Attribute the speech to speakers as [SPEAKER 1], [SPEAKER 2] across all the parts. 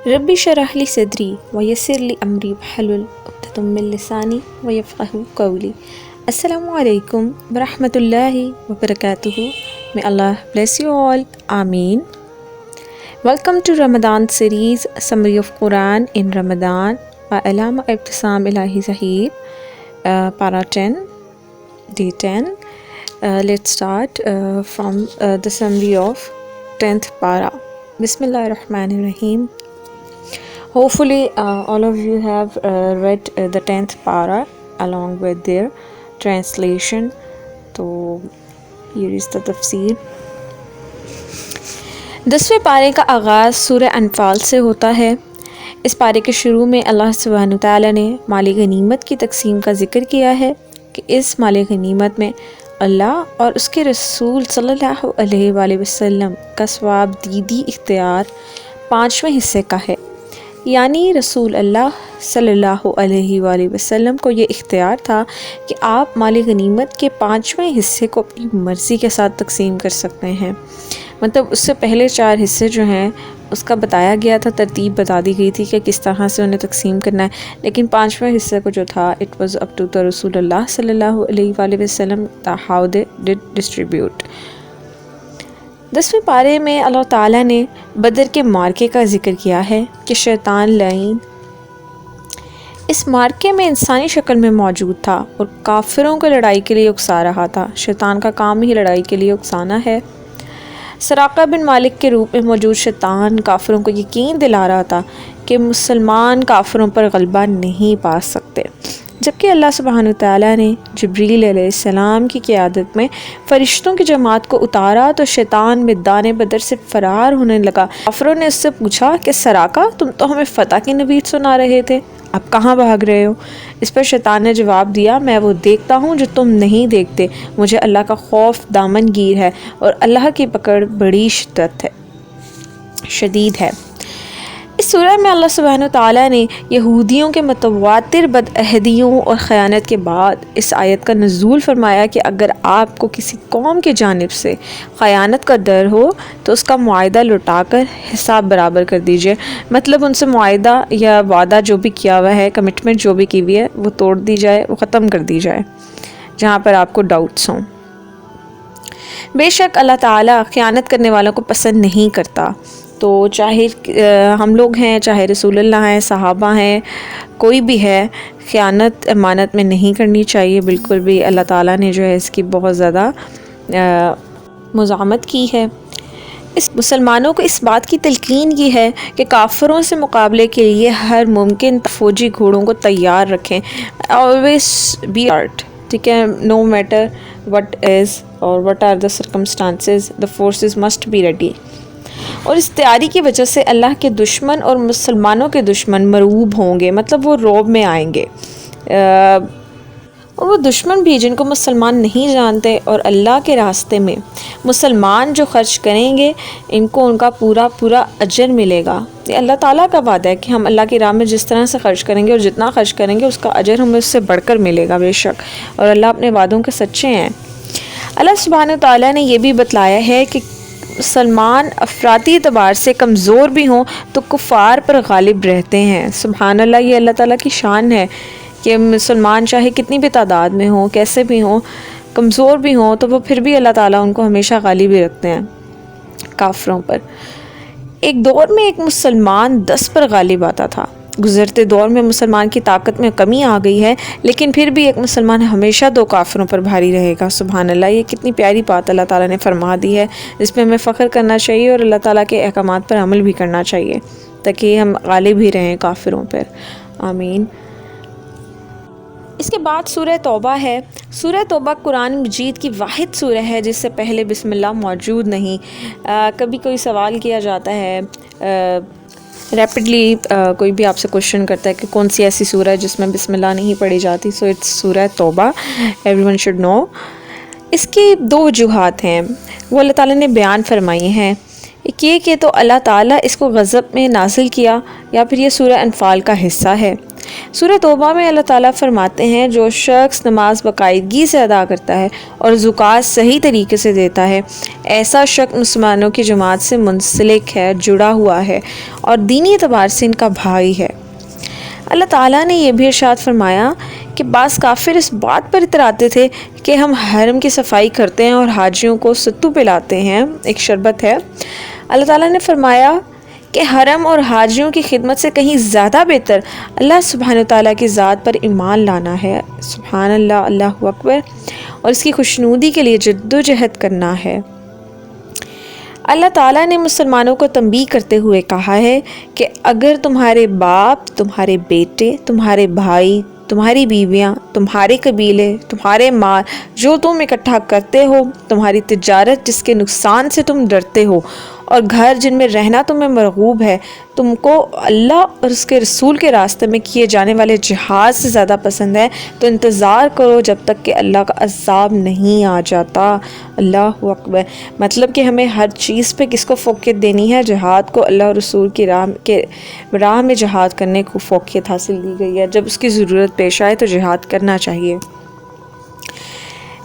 [SPEAKER 1] ربی شرح لی صدری ویسر لی امری واحلل عقدۃ من لسانی ویفقہوا قولی۔ السلام علیکم ورحمۃ اللہ وبرکاتہ۔ May Allah bless you all. Ameen. Welcome to Ramadan series Summary of Quran in Ramadan by Allama Ibtisam Ilahi Zahir, Para 10, Day 10. Let's start from the summary of 10th Para. Bismillahir Rahmanir Rahim. Hopefully all of you have read the 10th Para along with their translation. So here is the tafsir. 10ویں پارے کا آغاز سورہ انفال سے ہوتا ہے۔ اس پارے کے شروع میں اللہ سبحانہ تعالیٰ نے مال غنیمت کی تقسیم کا ذکر کیا ہے کہ اس مال غنیمت میں اللہ اور اس کے رسول صلی اللہ علیہ وآلہ وسلم کا ثواب دیدی اختیار 5ویں حصے کا ہے، یعنی رسول اللہ صلی اللہ علیہ وآلہ وسلم کو یہ اختیار تھا کہ آپ مال غنیمت کے 5ویں حصے کو اپنی مرضی کے ساتھ تقسیم کر سکتے ہیں۔ مطلب اس سے پہلے 4 حصے جو ہیں اس کا بتایا گیا تھا، ترتیب بتا دی گئی تھی کہ کس طرح سے انہیں تقسیم کرنا ہے، لیکن 5ویں حصے کو جو تھا it was up to the رسول اللہ صلی اللہ علیہ وآلہ وسلم ہاؤ دے ڈڈ ڈسٹریبیوٹ۔ 10ویں پارے میں اللہ تعالیٰ نے بدر کے معرکے کا ذکر کیا ہے کہ شیطان لعین اس معرکے میں انسانی شکل میں موجود تھا اور کافروں کو لڑائی کے لیے اکسا رہا تھا۔ شیطان کا کام ہی لڑائی کے لیے اکسانا ہے۔ سراقہ بن مالک کے روپ میں موجود شیطان کافروں کو یقین دلا رہا تھا کہ مسلمان کافروں پر غلبہ نہیں پا سکتے، جبکہ اللہ سبحانہ تعالیٰ نے جبریل علیہ السلام کی قیادت میں فرشتوں کی جماعت کو اتارا تو شیطان میدان بدر سے فرار ہونے لگا۔ کافروں نے اس سے پوچھا کہ سراقہ، تم تو ہمیں فتح کی نوید سنا رہے تھے، اب کہاں بھاگ رہے ہو؟ اس پر شیطان نے جواب دیا، میں وہ دیکھتا ہوں جو تم نہیں دیکھتے، مجھے اللہ کا خوف دامن گیر ہے اور اللہ کی پکڑ بڑی شدید ہے۔ اس سورہ میں اللہ سبحانہ تعالیٰ نے یہودیوں کے متواتر بدعہدیوں اور خیانت کے بعد اس آیت کا نزول فرمایا کہ اگر آپ کو کسی قوم کی جانب سے خیانت کا ڈر ہو تو اس کا معاہدہ لوٹا کر حساب برابر کر دیجئے۔ مطلب ان سے معاہدہ یا وعدہ جو بھی کیا ہوا ہے، کمٹمنٹ جو بھی کی ہوئی ہے، وہ توڑ دی جائے، وہ ختم کر دی جائے جہاں پر آپ کو ڈاؤٹس ہوں۔ بے شک اللہ تعالیٰ خیانت کرنے والوں کو پسند نہیں کرتا، تو چاہے ہم لوگ ہیں، چاہے رسول اللہ ہیں، صحابہ ہیں، کوئی بھی ہے، خیانت امانت میں نہیں کرنی چاہیے بالکل بھی۔ اللہ تعالیٰ نے جو ہے اس کی بہت زیادہ مزاحمت کی ہے۔ اس مسلمانوں کو اس بات کی تلقین کی ہے کہ کافروں سے مقابلے کے لیے ہر ممکن فوجی گھوڑوں کو تیار رکھیں۔ always be alert، ٹھیک ہے، no matter what is or what are the circumstances, the forces must be ready۔ اور اس تیاری کی وجہ سے اللہ کے دشمن اور مسلمانوں کے دشمن مرعوب ہوں گے، مطلب وہ رعب میں آئیں گے، اور وہ دشمن بھی جن کو مسلمان نہیں جانتے اور اللہ کے راستے میں مسلمان جو خرچ کریں گے ان کو ان کا پورا اجر ملے گا۔ یہ اللہ تعالیٰ کا وعدہ ہے کہ ہم اللہ کی راہ میں جس طرح سے خرچ کریں گے اور جتنا خرچ کریں گے اس کا اجر ہمیں اس سے بڑھ کر ملے گا بے شک، اور اللہ اپنے وعدوں کے سچے ہیں۔ اللہ سبحانہ تعالیٰ نے یہ بھی بتلایا ہے کہ مسلمان افرادی اعتبار سے کمزور بھی ہوں تو کفار پر غالب رہتے ہیں۔ سبحان اللہ، یہ اللہ تعالیٰ کی شان ہے کہ مسلمان چاہے کتنی بھی تعداد میں ہوں، کیسے بھی ہوں، کمزور بھی ہوں، تو وہ پھر بھی اللہ تعالیٰ ان کو ہمیشہ غالب ہی رکھتے ہیں کافروں پر۔ ایک دور میں ایک مسلمان 10 پر غالب آتا تھا۔ گزرتے دور میں مسلمان کی طاقت میں کمی آ گئی ہے، لیکن پھر بھی ایک مسلمان ہمیشہ 2 کافروں پر بھاری رہے گا۔ سبحان اللہ، یہ کتنی پیاری بات اللہ تعالیٰ نے فرما دی ہے، جس پہ ہمیں فخر کرنا چاہیے اور اللہ تعالیٰ کے احکامات پر عمل بھی کرنا چاہیے تاکہ ہم غالب ہی رہیں کافروں پر۔ آمین۔ اس کے بعد سورہ توبہ ہے۔ سورہ توبہ قرآن مجید کی واحد سورہ ہے جس سے پہلے بسم اللہ موجود نہیں۔ کبھی کوئی سوال کیا جاتا ہے، ریپڈلی کوئی بھی آپ سے کوشچن کرتا ہے کہ کون سی ایسی سورہ ہے جس میں بسم اللہ نہیں پڑھی جاتی، سو اٹس سورہ توبہ، ایوری ون شوڈ نو۔ اس کی 2 وجوہات ہیں، وہ اللہ تعالیٰ نے بیان فرمائی ہیں۔ ایک یہ کہ تو اللہ تعالیٰ اس کو غضب میں نازل کیا، یا پھر یہ سورہ انفال کا حصہ ہے۔ سورہ توبہ میں اللہ تعالیٰ فرماتے ہیں جو شخص نماز باقاعدگی سے ادا کرتا ہے اور زکوٰۃ صحیح طریقے سے دیتا ہے، ایسا شخص مسلمانوں کی جماعت سے منسلک ہے، جڑا ہوا ہے اور دینی اعتبار سے ان کا بھائی ہے۔ اللہ تعالیٰ نے یہ بھی ارشاد فرمایا کہ بعض کافر اس بات پر اتراتے تھے کہ ہم حرم کی صفائی کرتے ہیں اور حاجیوں کو ستو پلاتے ہیں، ایک شربت ہے۔ اللہ تعالیٰ نے فرمایا کہ حرم اور حاجیوں کی خدمت سے کہیں زیادہ بہتر اللہ سبحانہ وتعالیٰ کی ذات پر ایمان لانا ہے، سبحان اللہ، اللہ اکبر، اور اس کی خوشنودی کے لیے جد و جہد کرنا ہے۔ اللہ تعالیٰ نے مسلمانوں کو تنبیہ کرتے ہوئے کہا ہے کہ اگر تمہارے باپ، تمہارے بیٹے، تمہارے بھائی، تمہاری بیویاں، تمہارے قبیلے، تمہارے مال جو تم اکٹھا کرتے ہو، تمہاری تجارت جس کے نقصان سے تم ڈرتے ہو، اور گھر جن میں رہنا تمہیں مرغوب ہے، تم کو اللہ اور اس کے رسول کے راستے میں کیے جانے والے جہاد سے زیادہ پسند ہے، تو انتظار کرو جب تک کہ اللہ کا عذاب نہیں آ جاتا۔ اللہ اکبر۔ مطلب کہ ہمیں ہر چیز پہ کس کو فوقیت دینی ہے؟ جہاد کو۔ اللہ اور رسول کی راہ میں جہاد کرنے کو فوقیت حاصل دی گئی ہے۔ جب اس کی ضرورت پیش آئے تو جہاد کرنا چاہیے۔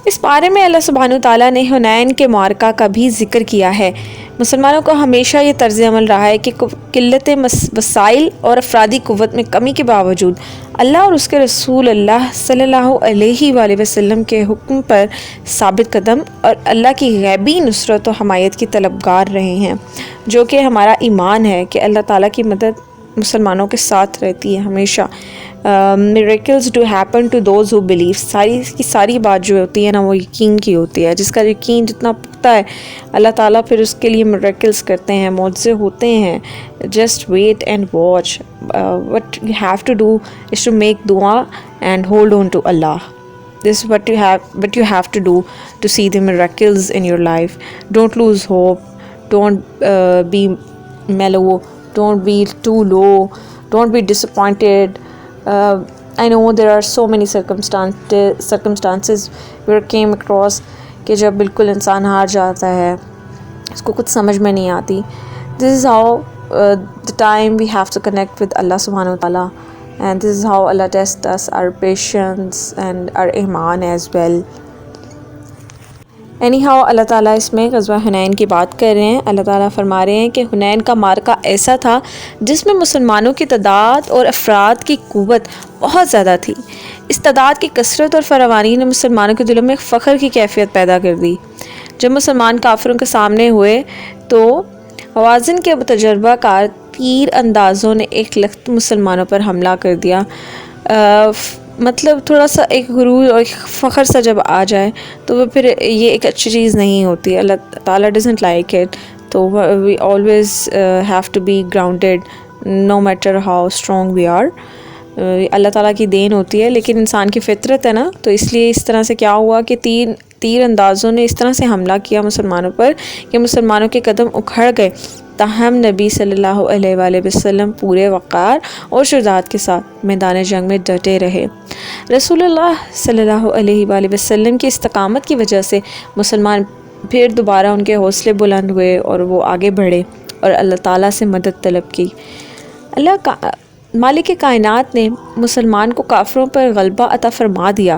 [SPEAKER 1] اس بارے میں اللہ سبحانہ تعالیٰ نے حنین کے معرکہ کا بھی ذکر کیا ہے۔ مسلمانوں کو ہمیشہ یہ طرز عمل رہا ہے کہ قلت وسائل اور افرادی قوت میں کمی کے باوجود اللہ اور اس کے رسول اللہ صلی اللہ علیہ وآلہ وسلم کے حکم پر ثابت قدم اور اللہ کی غیبی نصرت و حمایت کی طلبگار رہے ہیں، جو کہ ہمارا ایمان ہے کہ اللہ تعالیٰ کی مدد مسلمانوں کے ساتھ رہتی ہے ہمیشہ۔ miracles do happen to those who believe۔ ساری کی ساری بات جو ہوتی ہے نا وہ یقین کی ہوتی ہے۔ جس کا یقین جتنا پختہ ہے اللہ تعالیٰ پھر اس کے لیے miracles کرتے ہیں، معجزے ہوتے ہیں۔ just wait and watch۔ what you have to do is to make dua and hold on to Allah۔ this is what you have to do to see the miracles in your life۔ don't lose hope، don't be mellow، don't be too low، don't be disappointed۔ I know there are so many circumstances where I came across کہ جب بالکل انسان ہار جاتا ہے، اس کو کچھ سمجھ میں نہیں آتی۔ This is how the time we have to connect with Allah subhanahu wa ta'ala، and this is how Allah tests us, our patience and our iman as well۔ anyhow اللہ تعالیٰ اس میں غزوہ حنین کی بات کر رہے ہیں۔ اللہ تعالیٰ فرما رہے ہیں کہ حنین کا معرکہ ایسا تھا جس میں مسلمانوں کی تعداد اور افراد کی قوت بہت زیادہ تھی۔ اس تعداد کی کثرت اور فراوانی نے مسلمانوں کے دلوں میں ایک فخر کی کیفیت پیدا کر دی۔ جب مسلمان کافروں کے سامنے ہوئے تو حوازن کے تجربہ کار تیر اندازوں نے ایک لخت مسلمانوں پر حملہ کر دیا۔ مطلب تھوڑا سا ایک غرور اور ایک فخر سا جب آ جائے تو وہ پھر یہ ایک اچھی چیز نہیں ہوتی۔ اللہ تعالیٰ ڈزنٹ لائک اٹ۔ تو we always have to be grounded no matter how strong we are. اللہ تعالیٰ کی دین ہوتی ہے لیکن انسان کی فطرت ہے نا، تو اس لیے اس طرح سے کیا ہوا کہ تیر اندازوں نے اس طرح سے حملہ کیا مسلمانوں پر کہ مسلمانوں کے قدم اکھڑ گئے، تاہم نبی صلی اللہ علیہ وآلہ وسلم پورے وقار اور شجاعت کے ساتھ میدان جنگ میں ڈٹے رہے۔ رسول اللہ صلی اللہ علیہ وآلہ وسلم کی استقامت کی وجہ سے مسلمان پھر دوبارہ ان کے حوصلے بلند ہوئے اور وہ آگے بڑھے اور اللہ تعالیٰ سے مدد طلب کی۔ مالک کائنات نے مسلمان کو کافروں پر غلبہ عطا فرما دیا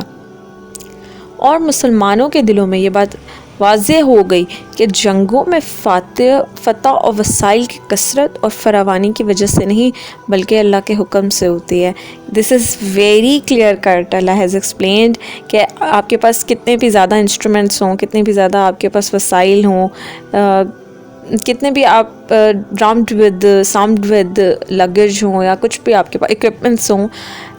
[SPEAKER 1] اور مسلمانوں کے دلوں میں یہ بات واضح ہو گئی کہ جنگوں میں فتح اور وسائل کی کثرت اور فراوانی کی وجہ سے نہیں بلکہ اللہ کے حکم سے ہوتی ہے۔ This is very clear cut. اللہ ہیز ایکسپلینڈ کہ آپ کے پاس کتنے بھی زیادہ انسٹرومنٹس ہوں، کتنے بھی زیادہ آپ کے پاس وسائل ہوں، کتنے بھی آپ سامڈ ود لگیج ہوں یا کچھ بھی آپ کے پاس اکوپمنٹس ہوں،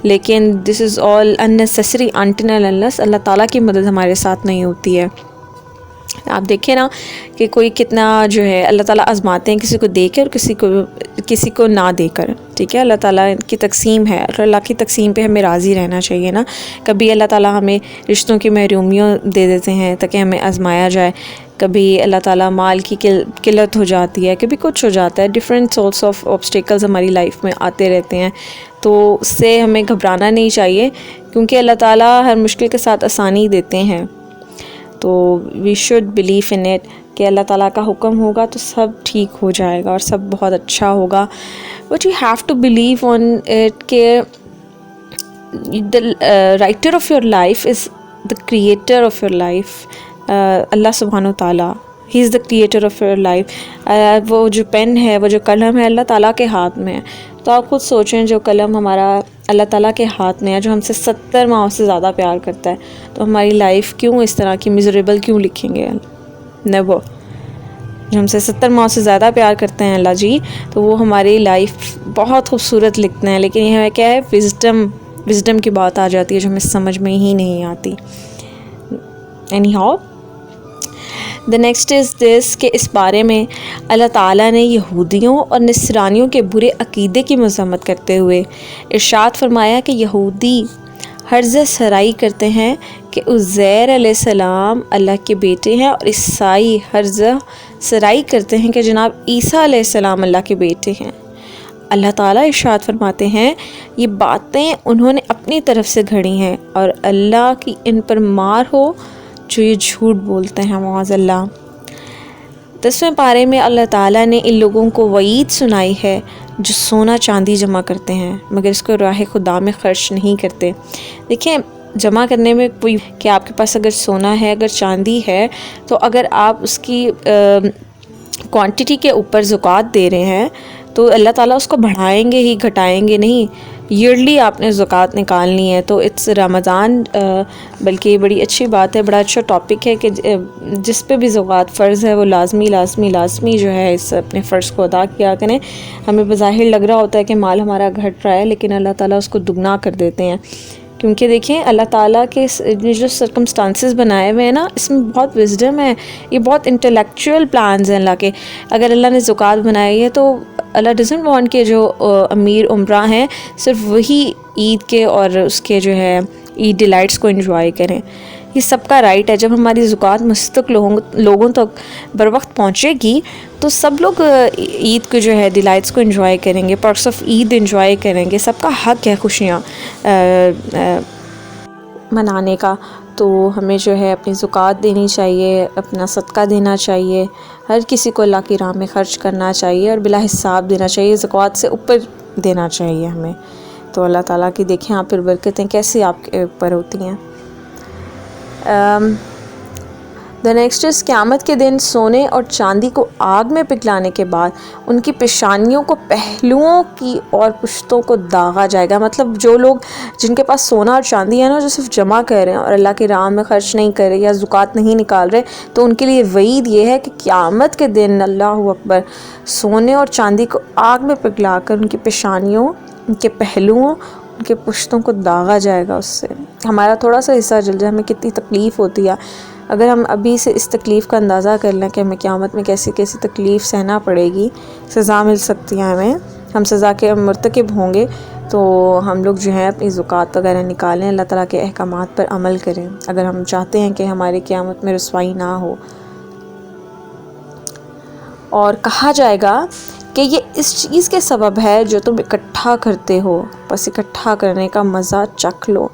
[SPEAKER 1] لیکن دس از آل unnecessary until and unless اللہ تعالیٰ کی مدد ہمارے ساتھ نہیں ہوتی ہے۔ آپ دیکھیں نا کہ کوئی کتنا جو ہے اللہ تعالیٰ آزماتے ہیں کسی کو دے کر اور کسی کو نہ دے کر، ٹھیک ہے۔ اللہ تعالیٰ کی تقسیم ہے اور اللہ کی تقسیم پہ ہمیں راضی رہنا چاہیے نا۔ کبھی اللہ تعالیٰ ہمیں رشتوں کی محرومیوں دے دیتے ہیں تاکہ ہمیں آزمایا جائے، کبھی اللہ تعالیٰ مال کی قلت ہو جاتی ہے، کبھی کچھ ہو جاتا ہے، ڈفرینٹ سورس آف آبسٹیکلز ہماری لائف میں آتے رہتے ہیں، تو اس سے ہمیں گھبرانا نہیں چاہیے کیونکہ اللہ تعالیٰ ہر مشکل کے ساتھ آسانی دیتے ہیں۔ تو we should believe in it کہ اللہ تعالیٰ کا حکم ہوگا تو سب ٹھیک ہو جائے گا اور سب بہت اچھا ہوگا۔ But you have to believe on it کہ the writer of your life is the creator of your life, Allah subhanahu wa ta'ala. He is the creator of your life. وہ جو پین ہے, وہ جو قلم ہے, اللہ تعالیٰ کے ہاتھ میں ہے. تو آپ خود سوچیں, جو قلم ہمارا اللہ تعالیٰ کے ہاتھ میں ہے, جو ہم سے 70 ماہ سے زیادہ پیار کرتا ہے, تو ہماری لائف کیوں اس طرح کی میزریبل کیوں لکھیں گے؟ نیور. جو ہم سے 70 ماہ سے زیادہ پیار کرتے ہیں اللہ جی, تو وہ ہماری لائف بہت خوبصورت لکھتے ہیں. لیکن یہ کیا ہے, وزڈم کی بات آ جاتی ہے جو ہمیں سمجھ میں ہی نہیں آتی. Any how the next is this کہ اس بارے میں اللہ تعالیٰ نے یہودیوں اور نصرانیوں کے برے عقیدے کی مذمت کرتے ہوئے ارشاد فرمایا کہ یہودی حرزہ سرائی کرتے ہیں کہ عزیر علیہ السلام اللہ کے بیٹے ہیں, اور عیسائی حرزہ سرائی کرتے ہیں کہ جناب عیسیٰ علیہ السلام اللہ کے بیٹے ہیں. اللہ تعالیٰ ارشاد فرماتے ہیں یہ باتیں انہوں نے اپنی طرف سے گھڑی ہیں, اور اللہ کی ان پر مار ہو جو یہ جھوٹ بولتے ہیں. معاذ اللہ. 10ویں پارے میں اللہ تعالیٰ نے ان لوگوں کو وعید سنائی ہے جو سونا چاندی جمع کرتے ہیں مگر اس کو راہ خدا میں خرچ نہیں کرتے. دیکھیں, جمع کرنے میں کوئی کہ آپ کے پاس اگر سونا ہے, اگر چاندی ہے, تو اگر آپ اس کی کوانٹٹی کے اوپر زکوٰۃ دے رہے ہیں تو اللہ تعالیٰ اس کو بڑھائیں گے ہی, گھٹائیں گے نہیں. ایئرلی آپ نے زکوٰۃ نکالنی ہے. تو اٹس رمضان, بلکہ یہ بڑی اچھی بات ہے, بڑا اچھا ٹاپک ہے کہ جس پہ بھی زکوٰۃ فرض ہے وہ لازمی جو ہے اس اپنے فرض کو ادا کیا کریں. ہمیں بظاہر لگ رہا ہوتا ہے کہ مال ہمارا گھٹ رہا ہے, لیکن اللہ تعالیٰ اس کو دگنا کر دیتے ہیں. کیونکہ دیکھیں, اللہ تعالیٰ کے جو سرکمسٹانسز بنائے ہوئے ہیں نا, اس میں بہت وزڈم ہے. یہ بہت انٹلیکچوئل پلانز ہیں اللہ کے. اگر اللہ نے زکوٰۃ بنائی ہے تو اللہ ڈزنٹ وانٹ کہ جو امیر عمرہ ہیں صرف وہی عید کے اور اس کے جو ہے عید ڈیلائٹس کو انجوائے کریں. یہ سب کا رائٹ ہے. جب ہماری زکوٰۃ مستق لوگوں تک بر وقت پہنچے گی تو سب لوگ عید کو جو ہے ڈیلائٹس کو انجوائے کریں گے, پارٹس آف عید انجوائے کریں گے. سب کا حق ہے خوشیاں منانے کا. تو ہمیں جو ہے اپنی زکوٰۃ دینی چاہیے, اپنا صدقہ دینا چاہیے, ہر کسی کو اللہ کی راہ میں خرچ کرنا چاہیے اور بلا حساب دینا چاہیے. زکوٰۃ سے اوپر دینا چاہیے ہمیں. تو اللہ تعالیٰ کی دیکھیں آپ پھر برکتیں کیسی آپ کے اوپر ہوتی ہیں. The next is قیامت کے دن سونے اور چاندی کو آگ میں پگھلانے کے بعد ان کی پیشانیوں کو پہلوؤں کی اور پشتوں کو داغا جائے گا. مطلب جو لوگ جن کے پاس سونا اور چاندی ہے نا, جو صرف جمع کر رہے ہیں اور اللہ کی راہ میں خرچ نہیں کر رہے یا زکوٰۃ نہیں نکال رہے, تو ان کے لیے وعید یہ ہے کہ قیامت کے دن اللہ اکبر سونے اور چاندی کو آگ میں پگھلا کر ان کی پیشانیوں, ان کے پہلوؤں, ان کے پشتوں کو داغا جائے گا. اس سے ہمارا تھوڑا سا حصہ جل جائے, ہمیں کتنی تکلیف ہوتی ہے. اگر ہم ابھی سے اس تکلیف کا اندازہ کر لیں کہ ہمیں قیامت میں کیسی کیسی تکلیف سہنا پڑے گی, سزا مل سکتی ہے ہمیں, ہم سزا کے مرتکب ہوں گے, تو ہم لوگ جو ہے اپنی زکوٰۃ وغیرہ نکالیں, اللہ تعالیٰ کے احکامات پر عمل کریں اگر ہم چاہتے ہیں کہ ہماری قیامت میں رسوائی نہ ہو. اور کہا جائے گا کہ یہ اس چیز کے سبب ہے جو تم اکٹھا کرتے ہو, بس اکٹھا کرنے کا مزہ چکھ لو.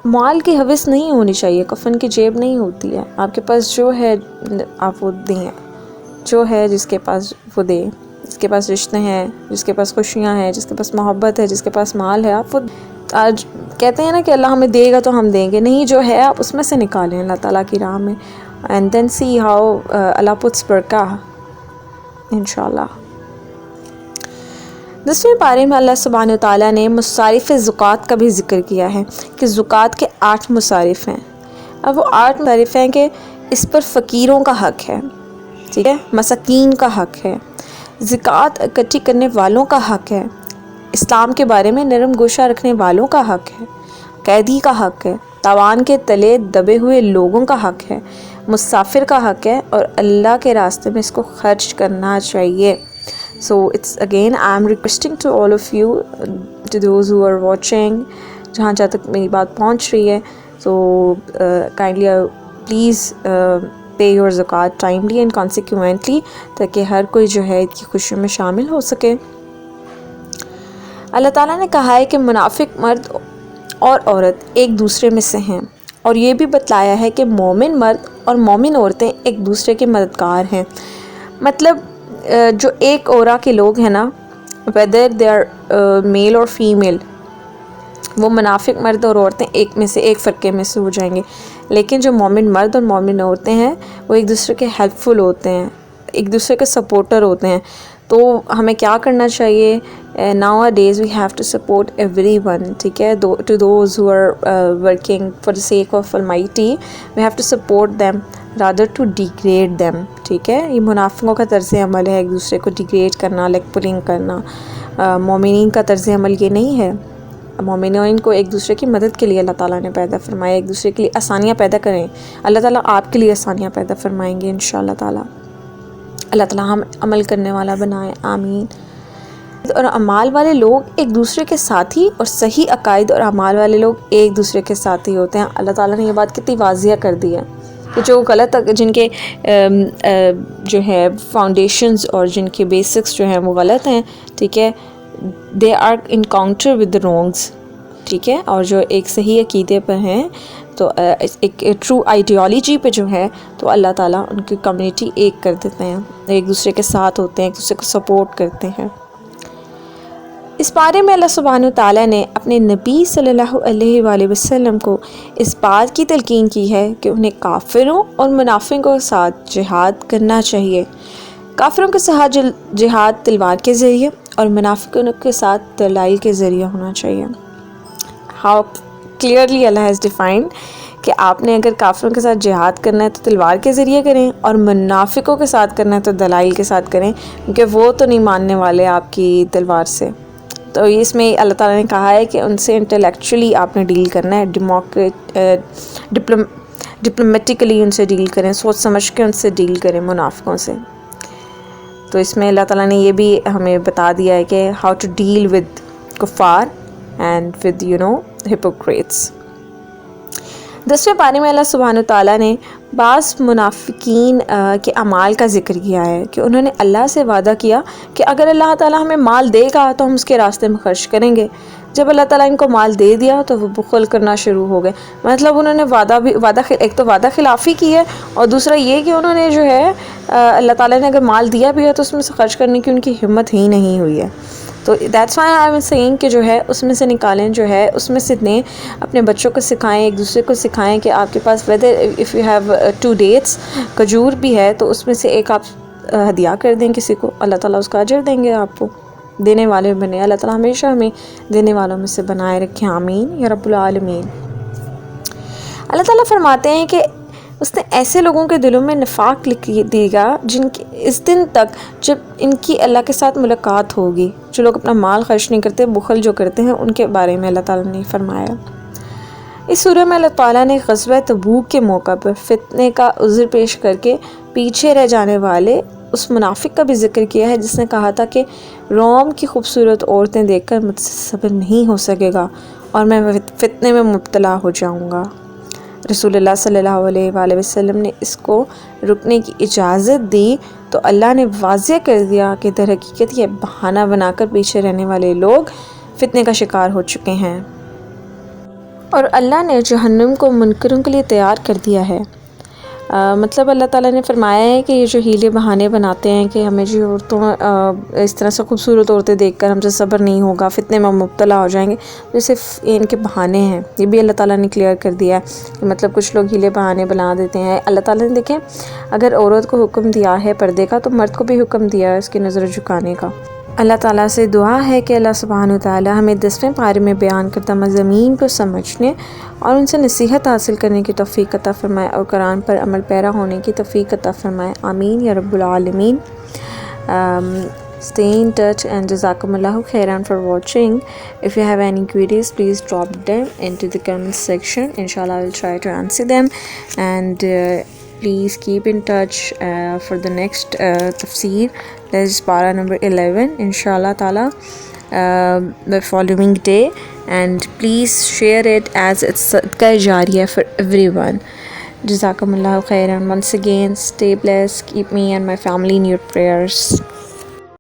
[SPEAKER 1] مال کی حوث نہیں ہونی چاہیے, کفن کی جیب نہیں ہوتی ہے. آپ کے پاس جو ہے آپ وہ دیں, جو ہے جس کے پاس وہ دے, جس کے پاس رشتے ہیں, جس کے پاس خوشیاں ہیں, جس کے پاس محبت ہے, جس کے پاس مال ہے, آپ وہ آج کہتے ہیں نا کہ اللہ ہمیں دے گا تو ہم دیں گے, نہیں, جو ہے آپ اس میں سے نکالیں اللہ تعالیٰ کی راہ میں. اینڈ دین سی ہاؤ اللہ puts برکہ انشاءاللہ. 10ویں پارے میں اللہ سبحانہ وتعالیٰ نے مصارف زکوٰۃ کا بھی ذکر کیا ہے کہ زکوٰۃ کے 8 مصارف ہیں. اب وہ 8 مصارف ہیں کہ اس پر فقیروں کا حق ہے, ٹھیک ہے, مساکین کا حق ہے, زکوٰۃ اکٹھی کرنے والوں کا حق ہے, اسلام کے بارے میں نرم گوشہ رکھنے والوں کا حق ہے, قیدی کا حق ہے, تاوان کے تلے دبے ہوئے لوگوں کا حق ہے, مسافر کا حق ہے, اور اللہ کے راستے میں اس کو خرچ کرنا چاہیے. So it's again I'm requesting to all of you, to those who are watching, جہاں تک میری بات پہنچ رہی ہے, so kindly please pay your zakat timely and consequently, تاکہ ہر کوئی جو ہے اس کی خوشیوں میں شامل ہو سکے. اللہ تعالیٰ نے کہا ہے کہ منافق مرد اور عورت ایک دوسرے میں سے ہیں, اور یہ بھی بتلایا ہے کہ مومن مرد اور مومن عورتیں ایک دوسرے کے مددگار ہیں. مطلب جو ایک اورا کے لوگ ہیں نا, whether they are male or female, وہ منافق مرد اور عورتیں ایک فرقے میں سے ہو جائیں گے، لیکن جو مومن مرد اور مومن عورتیں ہیں وہ ایک دوسرے کے ہیلپ فل ہوتے ہیں، ایک دوسرے کے سپورٹر ہوتے ہیں. تو ہمیں کیا کرنا چاہیے؟ Nowadays we have to support everyone, ٹھیک ہے، to those who are working for the sake of almighty we have to support them rather to degrade them, ٹھیک ہے. یہ منافقوں کا طرز عمل ہے، ایک دوسرے کو ڈیگریڈ کرنا، لیگ پلنگ کرنا. مومنین کا طرز عمل یہ نہیں ہے. مومنین کو ایک دوسرے کی مدد کے لیے اللہ تعالیٰ نے پیدا فرمایا، ایک دوسرے کے لیے آسانیاں پیدا کریں. اللہ تعالیٰ آپ کے لیے آسانیاں پیدا فرمائیں گے انشاءاللہ تعالیٰ. اللہ تعالیٰ ہم عمل کرنے والا بنائے، آمین. اور اعمال والے لوگ ایک دوسرے کے ساتھی، اور صحیح عقائد اور اعمال والے لوگ ایک دوسرے کے ساتھی ہوتے ہیں. اللہ تعالیٰ نے یہ بات کتنی واضح کر دی ہے کہ جو غلط، جن کے جو ہے فاؤنڈیشنز اور جن کے بیسکس جو ہیں وہ غلط ہیں، ٹھیک ہے، they are encounter with the wrongs, ٹھیک ہے، اور جو ایک صحیح عقیدے پر ہیں، تو ایک ٹرو آئیڈیالوجی پہ جو ہے، تو اللہ تعالیٰ ان کی کمیونٹی ایک کر دیتے ہیں، ایک دوسرے کے ساتھ ہوتے ہیں، ایک دوسرے کو سپورٹ کرتے ہیں. اس بارے میں اللہ سبحانہ وتعالیٰ نے اپنے نبی صلی اللہ علیہ وآلہ وسلم کو اس بات کی تلقین کی ہے کہ انہیں کافروں اور منافقوں کے ساتھ جہاد کرنا چاہیے. کافروں کے ساتھ جہاد تلوار کے ذریعے اور منافقوں کے ساتھ دلائل کے ذریعے ہونا چاہیے. How clearly Allah has defined کہ آپ نے اگر کافروں کے ساتھ جہاد کرنا ہے تو تلوار کے ذریعے کریں، اور منافقوں کے ساتھ کرنا ہے تو دلائل کے ساتھ کریں، کیونکہ وہ تو نہیں ماننے والے آپ کی تلوار سے. تو اس میں اللہ تعالیٰ نے کہا ہے کہ ان سے انٹلیکچولی آپ نے ڈیل کرنا ہے، ڈپلومیٹکلی ان سے ڈیل کریں، سوچ سمجھ کے ان سے ڈیل کریں منافقوں سے. تو اس میں اللہ تعالیٰ نے یہ بھی ہمیں بتا دیا ہے کہ ہاؤ ٹو ڈیل ود کفار اینڈ ود ہپوکریٹس. 10ویں پارے میں اللہ سبحانہ وتعالیٰ نے بعض منافقین کے اعمال کا ذکر کیا ہے کہ انہوں نے اللہ سے وعدہ کیا کہ اگر اللہ تعالیٰ ہمیں مال دے گا تو ہم اس کے راستے میں خرچ کریں گے. جب اللہ تعالیٰ ان کو مال دے دیا تو وہ بخل کرنا شروع ہو گئے. مطلب انہوں نے ایک تو وعدہ خلافی کی ہے، اور دوسرا یہ کہ انہوں نے جو ہے اللہ تعالیٰ نے اگر مال دیا بھی ہے تو اس میں سے خرچ کرنے کی ان کی ہمت ہی نہیں ہوئی ہے. تو that's why I am seeing کہ جو ہے اس میں سے نکالیں، جو ہے اس میں سے دیں، اپنے بچوں کو سکھائیں، ایک دوسرے کو سکھائیں کہ آپ کے پاس whether if you have 2 dates کھجور بھی ہے تو اس میں سے ایک آپ ہدیہ کر دیں کسی کو، اللہ تعالیٰ اس کا اجر دیں گے آپ کو. دینے والے بنے، اللہ تعالیٰ ہمیشہ ہمیں دینے والوں میں سے بنائے رکھیں، آمین یا رب العالمین. اللہ تعالیٰ فرماتے ہیں کہ اس نے ایسے لوگوں کے دلوں میں نفاق لکھ دے گا جن کی اس دن تک جب ان کی اللہ کے ساتھ ملاقات ہوگی. جو لوگ اپنا مال خرچ نہیں کرتے، بخل جو کرتے ہیں، ان کے بارے میں اللہ تعالیٰ نے فرمایا. اس سورہ میں اللہ تعالیٰ نے غزوہ تبوک کے موقع پر فتنے کا عذر پیش کر کے پیچھے رہ جانے والے اس منافق کا بھی ذکر کیا ہے جس نے کہا تھا کہ روم کی خوبصورت عورتیں دیکھ کر مجھ سے صبر نہیں ہو سکے گا اور میں فتنے میں مبتلا ہو جاؤں گا. رسول اللہ صلی اللہ علیہ وآلہ وسلم نے اس کو رکنے کی اجازت دی تو اللہ نے واضح کر دیا کہ در حقیقت یہ بہانہ بنا کر پیچھے رہنے والے لوگ فتنے کا شکار ہو چکے ہیں، اور اللہ نے جہنم کو منکروں کے لیے تیار کر دیا ہے. مطلب اللہ تعالیٰ نے فرمایا ہے کہ یہ جو ہیلے بہانے بناتے ہیں کہ ہمیں جو عورتوں اس طرح سے خوبصورت عورتیں دیکھ کر ہم سے صبر نہیں ہوگا، فتنے میں مبتلا ہو جائیں گے، تو صرف ان کے بہانے ہیں. یہ بھی اللہ تعالیٰ نے کلیئر کر دیا ہے کہ مطلب کچھ لوگ ہیلے بہانے بنا دیتے ہیں. اللہ تعالیٰ نے دیکھیں اگر عورت کو حکم دیا ہے پردے کا تو مرد کو بھی حکم دیا ہے اس کی نظر جھکانے کا. اللہ تعالیٰ سے دعا ہے کہ اللہ سبحانہ وتعالیٰ ہمیں 10ویں پارے میں بیان کردہ مضامین کو سمجھنے اور ان سے نصیحت حاصل کرنے کی توفیق عطا فرمائے اور قرآن پر عمل پیرا ہونے کی توفیق عطا فرمائے، آمین یا رب العالمین. Stay in touch and jazakumullahu khairan for watching. If you have any queries, please drop them into the comment section. Inshallah, I will try to answer them. And please keep in touch for the next tafsir. That is para number 11, inshallah ta'ala, the following day. And please share it as it's sadaqah jariyah for everyone. Jazakumullahu khairan. Once again, stay blessed. Keep me and my family in your prayers.